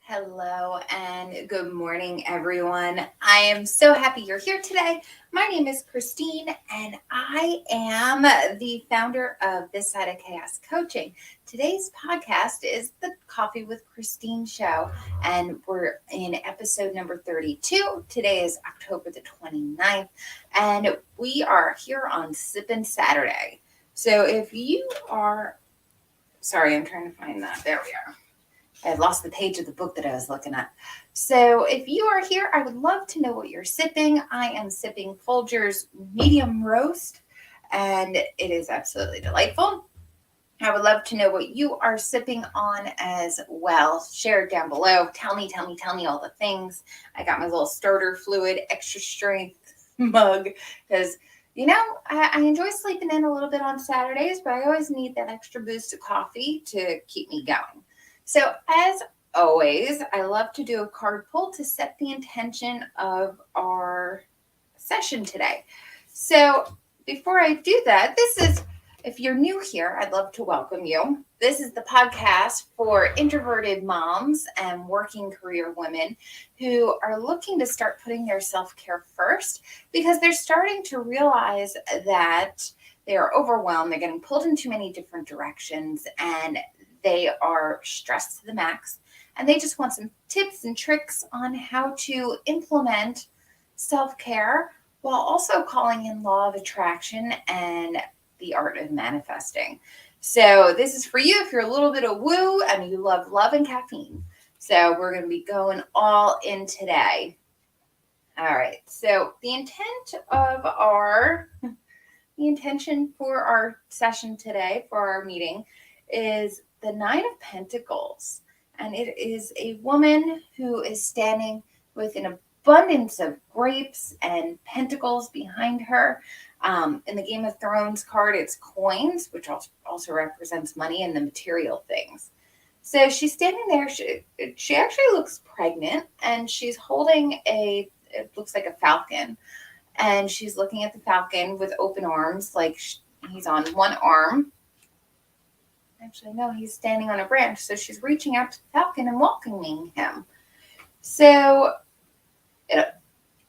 Hello and good morning, everyone. I am so happy you're here today. My name is Christine, and I am the founder of This Side of Chaos Coaching. Today's podcast is the Coffee with Christine show, and we're in episode number 32. Today is October the 29th, and we are here on Sippin Saturday. So if you are, sorry, I'm trying to find that. There we are. I had lost the page of the book that I was looking at. So if you are here, I would love to know what you're sipping. I am sipping Folgers medium roast, and it is absolutely delightful. I would love to know what you are sipping on as well. Share it down below. Tell me all the things. I got my little starter fluid, extra strength mug because I enjoy sleeping in a little bit on Saturdays, but I always need that extra boost of coffee to keep me going. So as always, I love to do a card pull to set the intention of our session today. So before I do that, if you're new here, I'd love to welcome you. This is the podcast for introverted moms and working career women who are looking to start putting their self-care first because they're starting to realize that they are overwhelmed. They're getting pulled in too many different directions, and they are stressed to the max, and they just want some tips and tricks on how to implement self-care while also calling in law of attraction and the art of manifesting. So this is for you if you're a little bit of woo and you love love and caffeine. So we're going to be going all in today. All right. So the intention for our session today, for our meeting, is the Nine of Pentacles. And it is a woman who is standing with an abundance of grapes and pentacles behind her. In the Game of Thrones card, it's coins, which also represents money and the material things. So she's standing there. She actually looks pregnant, and she's holding it looks like a falcon. And she's looking at the falcon with open arms, like he's on one arm. Actually, no, he's standing on a branch. So she's reaching out to the falcon and welcoming him. So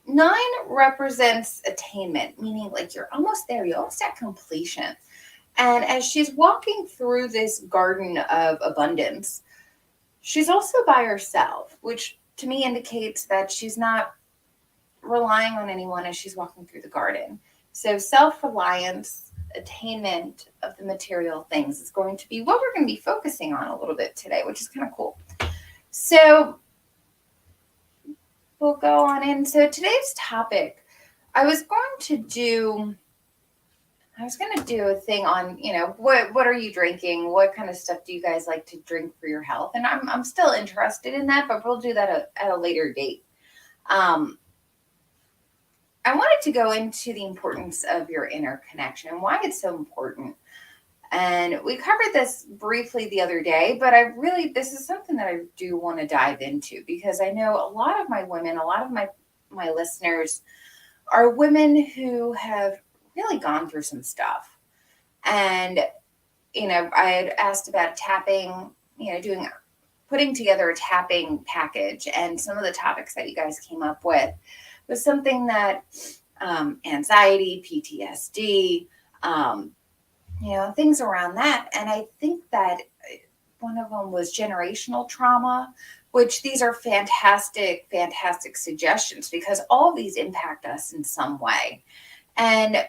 9 represents attainment, meaning like you're almost there. You're almost at completion. And as she's walking through this garden of abundance, she's also by herself, which to me indicates that she's not relying on anyone as she's walking through the garden. So self-reliance, attainment of the material things is going to be what we're going to be focusing on a little bit today, which is kind of cool. So we'll go on in. So today's topic, I was going to do a thing on, what are you drinking? What kind of stuff do you guys like to drink for your health? And I'm still interested in that, but we'll do that at a later date. I wanted to go into the importance of your inner connection and why it's so important. And we covered this briefly the other day, but this is something that I do want to dive into because I know a lot of my women, a lot of my listeners are women who have really gone through some stuff. And, I had asked about tapping, putting together a tapping package, and some of the topics that you guys came up with was something that anxiety, PTSD, things around that. And I think that one of them was generational trauma, which these are fantastic, fantastic suggestions because all of these impact us in some way. And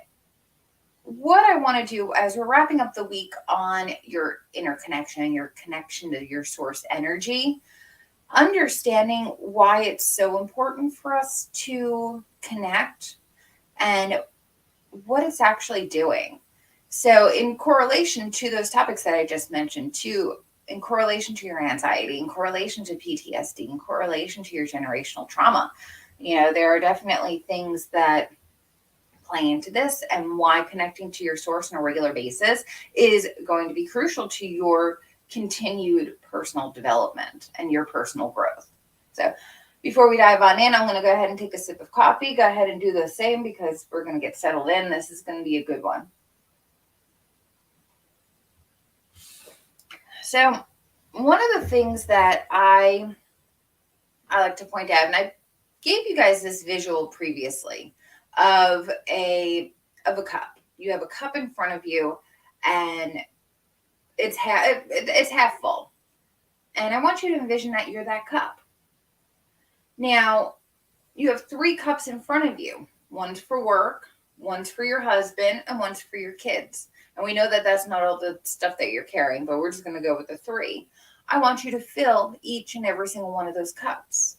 what I want to do as we're wrapping up the week on your inner connection and your connection to your source energy, understanding why it's so important for us to connect and what it's actually doing. So in correlation to those topics that I just mentioned, in correlation to your anxiety, in correlation to PTSD, in correlation to your generational trauma, there are definitely things that play into this, and why connecting to your source on a regular basis is going to be crucial to your continued personal development and your personal growth. So before we dive on in, I'm going to go ahead and take a sip of coffee. Go ahead and do the same because we're going to get settled in. This is going to be a good one. So one of the things that I I like to point out, and I gave you guys this visual previously of a cup. You have a cup in front of you, and it's half full. And I want you to envision that you're that cup. Now, you have 3 cups in front of you. One's for work, one's for your husband, and one's for your kids. And we know that that's not all the stuff that you're carrying, but we're just going to go with the 3. I want you to fill each and every single one of those cups.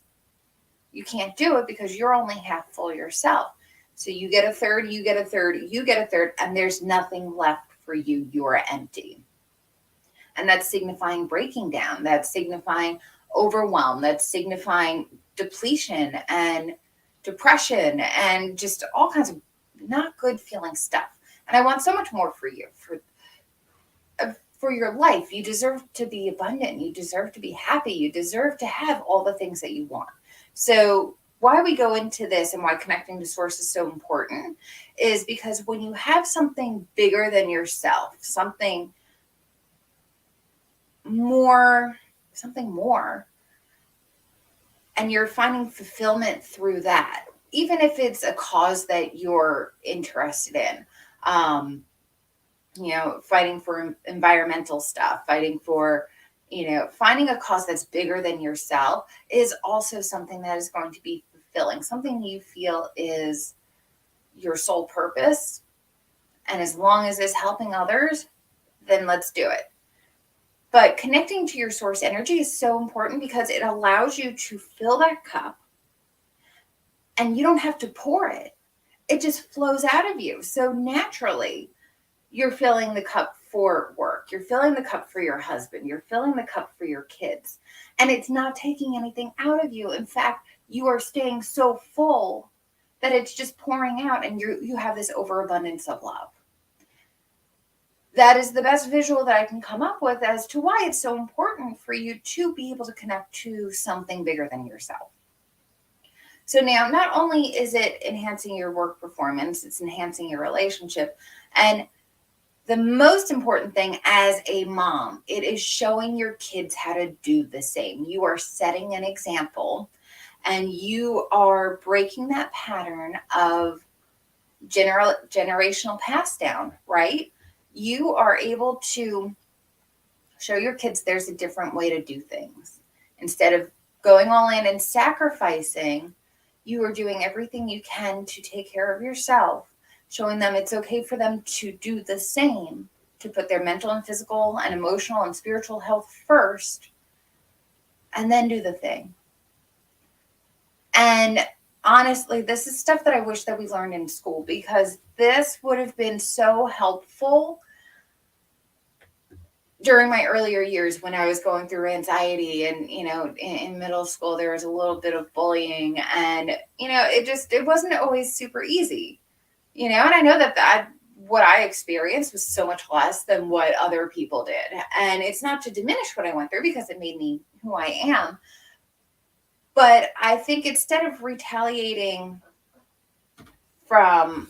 You can't do it because you're only half full yourself. So you get a third, you get a third, you get a third, and there's nothing left for you. You're empty. And that's signifying breaking down. That's signifying overwhelm. That's signifying depletion and depression and just all kinds of not good feeling stuff. And I want so much more for you, for your life. You deserve to be abundant. You deserve to be happy. You deserve to have all the things that you want. So why we go into this and why connecting to source is so important is because when you have something bigger than yourself, something more, and you're finding fulfillment through that, even if it's a cause that you're interested in, fighting for environmental stuff, fighting for, finding a cause that's bigger than yourself is also something that is going to be fulfilling, something you feel is your sole purpose. And as long as it's helping others, then let's do it. But connecting to your source energy is so important because it allows you to fill that cup and you don't have to pour it. It just flows out of you. So naturally, you're filling the cup for work. You're filling the cup for your husband. You're filling the cup for your kids. And it's not taking anything out of you. In fact, you are staying so full that it's just pouring out and you have this overabundance of love. That is the best visual that I can come up with as to why it's so important for you to be able to connect to something bigger than yourself. So now, not only is it enhancing your work performance, it's enhancing your relationship. And the most important thing as a mom, it is showing your kids how to do the same. You are setting an example and you are breaking that pattern of generational pass down, right? You are able to show your kids there's a different way to do things. Instead of going all in and sacrificing, you are doing everything you can to take care of yourself, showing them it's okay for them to do the same, to put their mental and physical and emotional and spiritual health first, and then do the thing. And honestly, this is stuff that I wish that we learned in school because this would have been so helpful during my earlier years when I was going through anxiety and, in middle school, there was a little bit of bullying and, it wasn't always super easy, and I know that what I experienced was so much less than what other people did. And it's not to diminish what I went through because it made me who I am. But I think instead of retaliating from,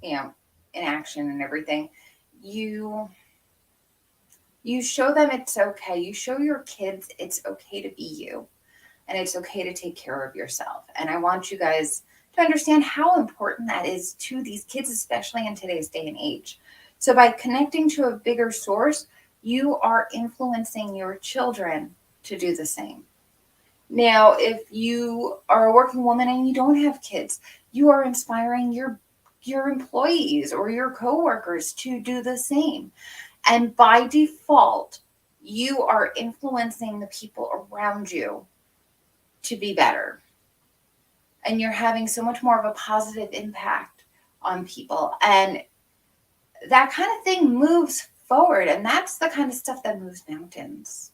inaction and everything, you show them it's okay. You show your kids it's okay to be you and it's okay to take care of yourself. And I want you guys to understand how important that is to these kids, especially in today's day and age. So by connecting to a bigger source, you are influencing your children to do the same. Now, if you are a working woman and you don't have kids, you are inspiring your employees or your coworkers to do the same. And by default, you are influencing the people around you to be better. And you're having so much more of a positive impact on people. And that kind of thing moves forward. And that's the kind of stuff that moves mountains.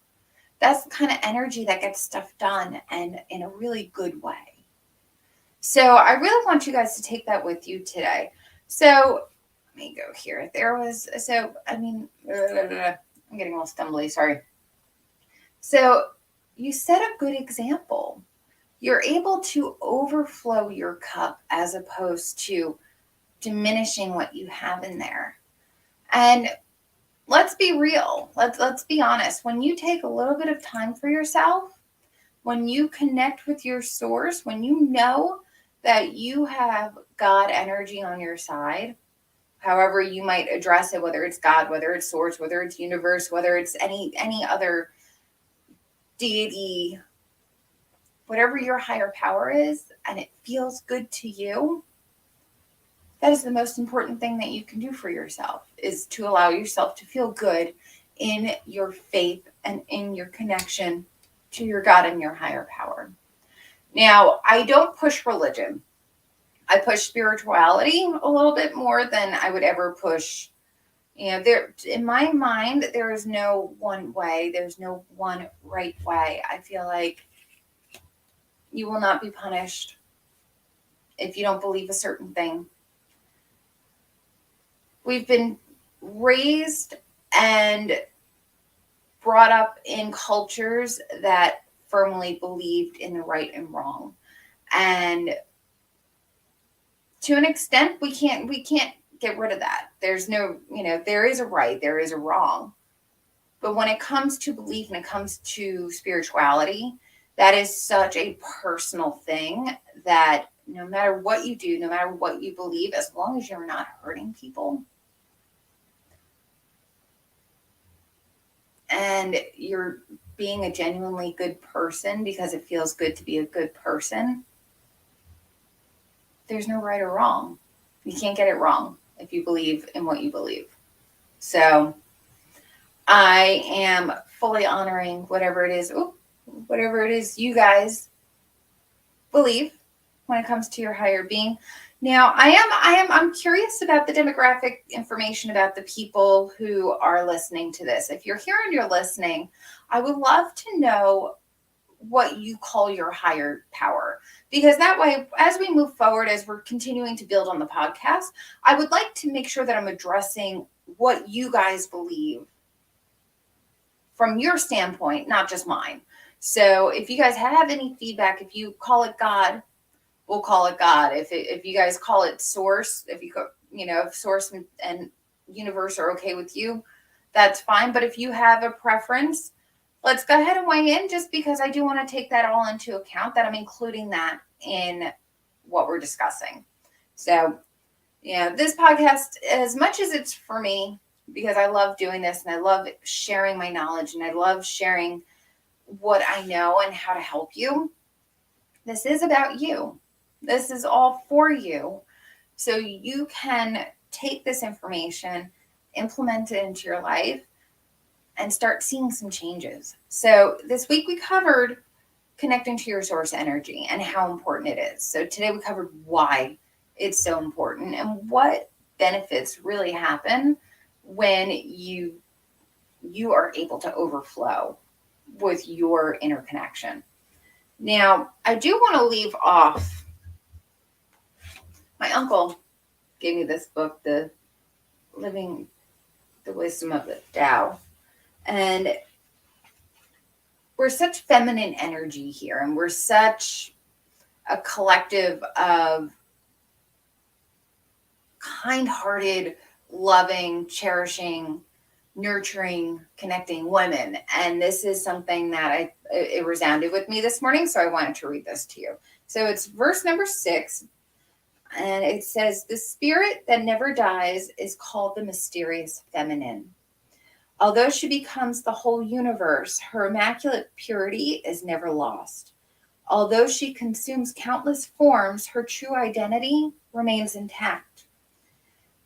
That's the kind of energy that gets stuff done and in a really good way. So I really want you guys to take that with you today. So let me go here. I'm getting all stumbly, sorry. So you set a good example. You're able to overflow your cup as opposed to diminishing what you have in there. And let's be real. Let's be honest. When you take a little bit of time for yourself, When you connect with your source, when you know that you have God energy on your side, however you might address it, whether it's God, whether it's source, whether it's universe, whether it's any other deity, whatever your higher power is, and it feels good to you, that is the most important thing that you can do for yourself, is to allow yourself to feel good in your faith and in your connection to your God and your higher power. Now, I don't push religion. I push spirituality a little bit more than I would ever push. There, in my mind, there is no one way. There's no one right way. I feel like you will not be punished if you don't believe a certain thing. We've been raised and brought up in cultures that firmly believed in the right and wrong. And to an extent, we can't get rid of that. There's no, there is a right, there is a wrong. But when it comes to belief and it comes to spirituality, that is such a personal thing that no matter what you do, no matter what you believe, as long as you're not hurting people and you're being a genuinely good person because it feels good to be a good person, there's no right or wrong. You can't get it wrong if you believe in what you believe. So I am fully honoring whatever it is you guys believe when it comes to your higher being. Now, I'm curious about the demographic information about the people who are listening to this. If you're here and you're listening, I would love to know what you call your higher power, because that way, as we move forward, as we're continuing to build on the podcast, I would like to make sure that I'm addressing what you guys believe from your standpoint, not just mine. So if you guys have any feedback, if you call it God, we'll call it God. If you guys call it source, if source and universe are okay with you, that's fine. But if you have a preference, let's go ahead and weigh in, just because I do want to take that all into account, that I'm including that in what we're discussing. So, this podcast, as much as it's for me, because I love doing this and I love sharing my knowledge and I love sharing what I know and how to help you, this is about you. This is all for you. So you can take this information, implement it into your life, and start seeing some changes. So this week we covered connecting to your source energy and how important it is. So today we covered why it's so important and what benefits really happen when you are able to overflow with your interconnection. Now, I do want to leave off, my uncle gave me this book, The Wisdom of the Tao. And we're such feminine energy here, and we're such a collective of kind-hearted, loving, cherishing, nurturing, connecting women. And this is something that it resounded with me this morning, so I wanted to read this to you. So it's verse number 6, and it says, "The spirit that never dies is called the mysterious feminine. Although she becomes the whole universe, her immaculate purity is never lost. Although she consumes countless forms, her true identity remains intact.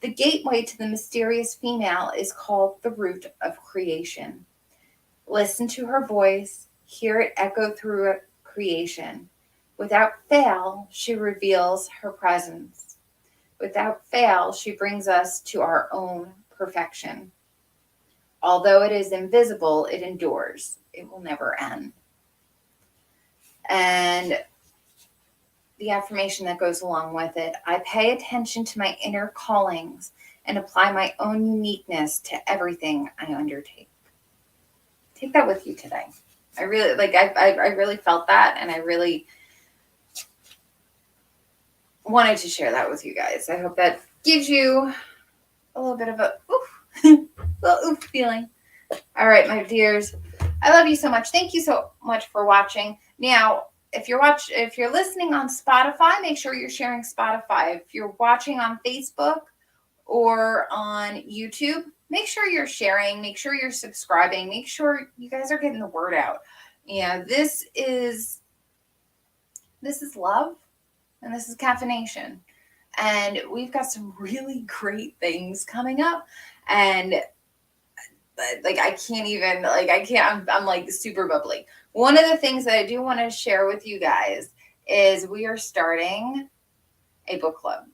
The gateway to the mysterious female is called the root of creation. Listen to her voice, hear it echo through creation. Without fail, she reveals her presence. Without fail, she brings us to our own perfection. Although it is invisible, it endures. It will never end." And the affirmation that goes along with it: "I pay attention to my inner callings and apply my own uniqueness to everything I undertake." Take that with you today. I really I really felt that, and I really wanted to share that with you guys. I hope that gives you a little bit of a little oof feeling. All right, my dears, I love you so much. Thank you so much for watching. Now, if you're listening on Spotify, make sure you're sharing Spotify. If you're watching on Facebook or on YouTube, make sure you're sharing, make sure you're subscribing, make sure you guys are getting the word out. This is love, and this is caffeination. And we've got some really great things coming up. And like, I'm like super bubbly. One of the things that I do want to share with you guys is we are starting a book club.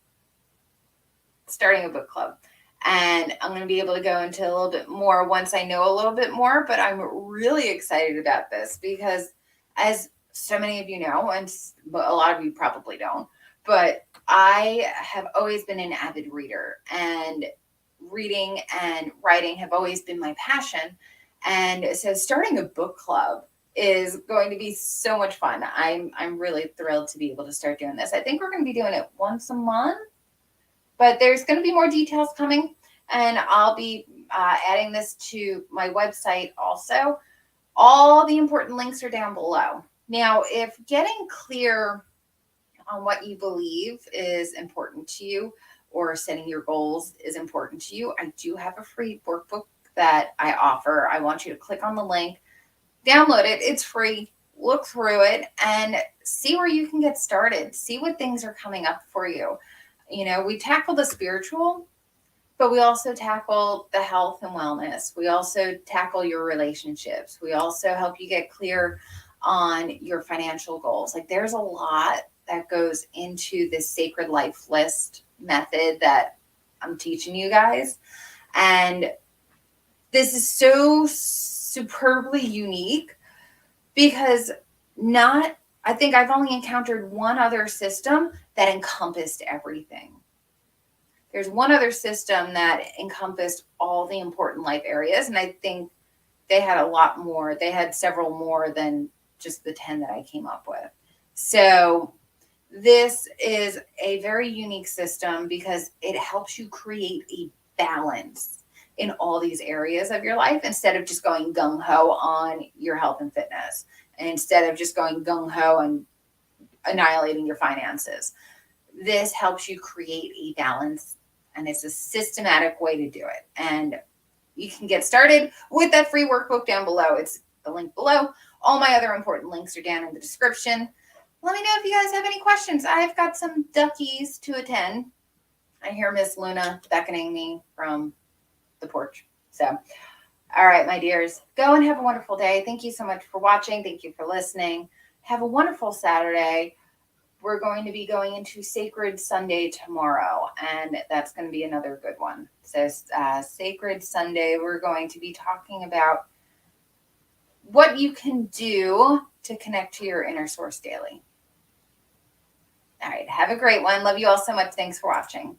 And I'm going to be able to go into a little bit more once I know a little bit more, but I'm really excited about this because, as so many of you know, and a lot of you probably don't, but I have always been an avid reader, and reading and writing have always been my passion. And so starting a book club is going to be so much fun. I'm really thrilled to be able to start doing this. I think we're going to be doing it once a month, but there's going to be more details coming, and I'll be adding this to my website also. All the important links are down below. Now, if getting clear on what you believe is important to you, or setting your goals is important to you, I do have a free workbook that I offer. I want you to click on the link, download it. It's free. Look through it and see where you can get started. See what things are coming up for you. We tackle the spiritual, but we also tackle the health and wellness. We also tackle your relationships. We also help you get clear on your financial goals. Like, there's a lot that goes into this sacred life list method that I'm teaching you guys. And this is so superbly unique because I think I've only encountered one other system that encompassed everything. There's one other system that encompassed all the important life areas. And I think they had a lot more. They had several more than just the 10 that I came up with. So this is a very unique system because it helps you create a balance in all these areas of your life instead of just going gung-ho on your health and fitness, and instead of just going gung-ho and annihilating your finances. This helps you create a balance, and it's a systematic way to do it. And you can get started with that free workbook down below. It's the link below. All my other important links are down in the description. Let me know if you guys have any questions. I've got some duckies to attend. I hear Miss Luna beckoning me from the porch. So, all right, my dears, go and have a wonderful day. Thank you so much for watching. Thank you for listening. Have a wonderful Saturday. We're going to be going into Sacred Sunday tomorrow, and that's going to be another good one. So Sacred Sunday, we're going to be talking about what you can do to connect to your inner source daily. All right, have a great one. Love you all so much. Thanks for watching.